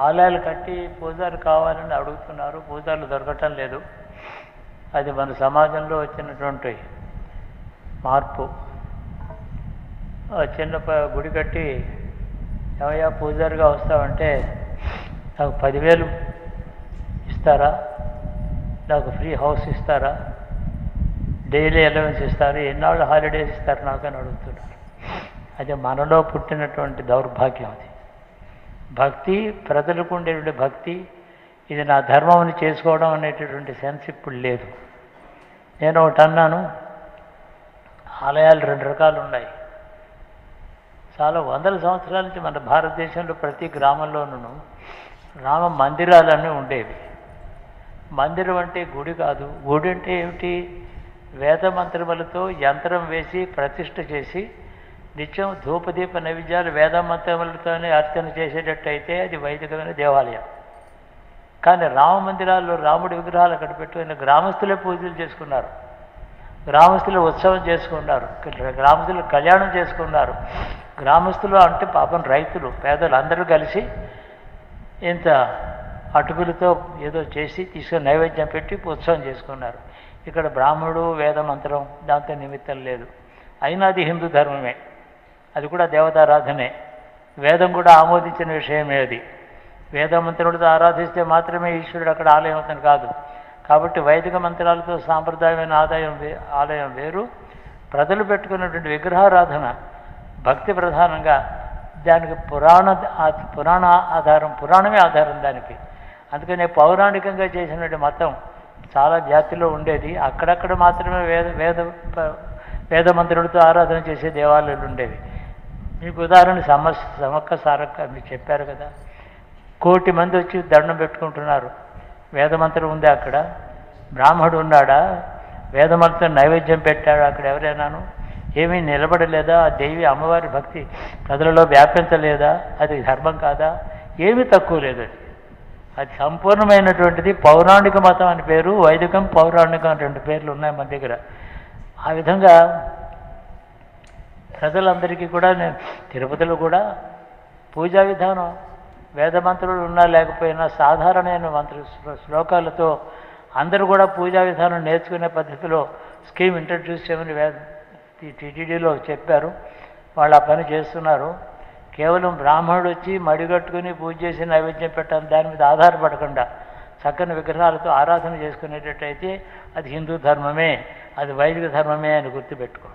ఆలయాలు కట్టి పూజారు కావాలని అడుగుతున్నారు, పూజారులు దొరకటం లేదు. అది మన సమాజంలో వచ్చినటువంటి మార్పు. చిన్న గుడి కట్టి ఏమయ్యా పూజారిగా వస్తావంటే నాకు 10,000 ఇస్తారా, నాకు ఫ్రీ హౌస్ ఇస్తారా, డైలీ అలవెన్స్ ఇస్తారు, ఎన్నాళ్ళు హాలిడేస్ ఇస్తారు నాకు అని అడుగుతున్నారు. అది మనలో పుట్టినటువంటి దౌర్భాగ్యం. అది భక్తి, ప్రజలకు ఉండేటువంటి భక్తి, ఇది నా ధర్మం చేసుకోవడం అనేటటువంటి సెన్స్ ఇప్పుడు లేదు. నేను ఒకటి అన్నాను, ఆలయాలు 2 రకాలు ఉన్నాయి. చాలా వందల సంవత్సరాల నుంచి మన భారతదేశంలో ప్రతి గ్రామంలోనూ రామ మందిరాలన్నీ ఉండేవి. మందిరం అంటే గుడి కాదు. గుడి అంటే ఏమిటి? వేద మంత్రములతో యంత్రం వేసి ప్రతిష్ఠ చేసి నిత్యం ధూపదీప నైవేద్యాలు వేద మంత్రములతోనే అర్చన చేసేటట్టయితే అది వైదికమైన దేవాలయం. కానీ రామ మందిరాల్లో రాముడి విగ్రహాలు అక్కడ పెట్టుకుని గ్రామస్తులే పూజలు చేసుకున్నారు, గ్రామస్తులు ఉత్సవం చేసుకున్నారు, గ్రామస్తులు కళ్యాణం చేసుకున్నారు. గ్రామస్తులు అంటే పాపం రైతులు, పేదలు అందరూ కలిసి ఇంత అటుకులతో ఏదో చేసి తీసుకొని నైవేద్యం పెట్టి ఉత్సవం చేసుకున్నారు. ఇక్కడ బ్రాహ్మణుడు వేద మంత్రం దాంతో నిమిత్తం లేదు. అయినా అది హిందూ ధర్మమే, అది కూడా దేవతారాధనే. వేదం కూడా ఆమోదించిన విషయమే అది. వేద మంత్రులతో ఆరాధిస్తే మాత్రమే ఈశ్వరుడు అక్కడ ఆలయం అవుతాను కాదు. కాబట్టి వైదిక మంత్రాలతో సాంప్రదాయమైన ఆలయం వేరు. ప్రజలు పెట్టుకున్నటువంటి విగ్రహారాధన భక్తి ప్రధానంగా, దానికి పురాణ ఆధారం, పురాణమే ఆధారం దానికి. అందుకనే పౌరాణికంగా చేసినటువంటి మతం చాలా జాతిలో ఉండేది. అక్కడక్కడ మాత్రమే వేద మంత్రులతో ఆరాధన చేసే దేవాలయాలు ఉండేవి. మీకు ఉదాహరణ సమక్క సారక్క మీరు చెప్పారు కదా, 1,000,000 మంది వచ్చి దండం పెట్టుకుంటున్నారు. వేదమంత్రం ఉంది అక్కడ, బ్రాహ్మడు ఉన్నాడా, వేదమంత్రం నైవేద్యం పెట్టాడు అక్కడ ఎవరైనాను, ఏమీ నిలబడలేదా? ఆ దేవి అమ్మవారి భక్తి ప్రజలలో వ్యాపించలేదా? అది ధర్మం కాదా? ఏమీ తక్కువ లేదు. అది సంపూర్ణమైనటువంటిది. పౌరాణిక మతం అని పేరు, వైదికం పౌరాణికం అని 2 పేర్లు ఉన్నాయి మన దగ్గర. ఆ విధంగా ప్రజలందరికీ కూడా నేను తిరుపతిలో కూడా పూజా విధానం వేదమంత్రులు ఉన్నా లేకపోయినా సాధారణమైన శ్లోకాలతో అందరూ కూడా పూజా విధానం నేర్చుకునే పద్ధతిలో స్కీమ్ ఇంట్రడ్యూస్ చేయమని టీటీడీలో చెప్పారు. వాళ్ళు ఆ పని చేస్తున్నారు. కేవలం బ్రాహ్మణుడు వచ్చి మడిగట్టుకుని పూజ చేసి నైవేద్యం పెట్టాలి, దాని మీద ఆధారపడకుండా చక్కని విగ్రహాలతో ఆరాధన చేసుకునేటట్టయితే అది హిందూ ధర్మమే, అది వైదిక ధర్మమే అని గుర్తుపెట్టుకో.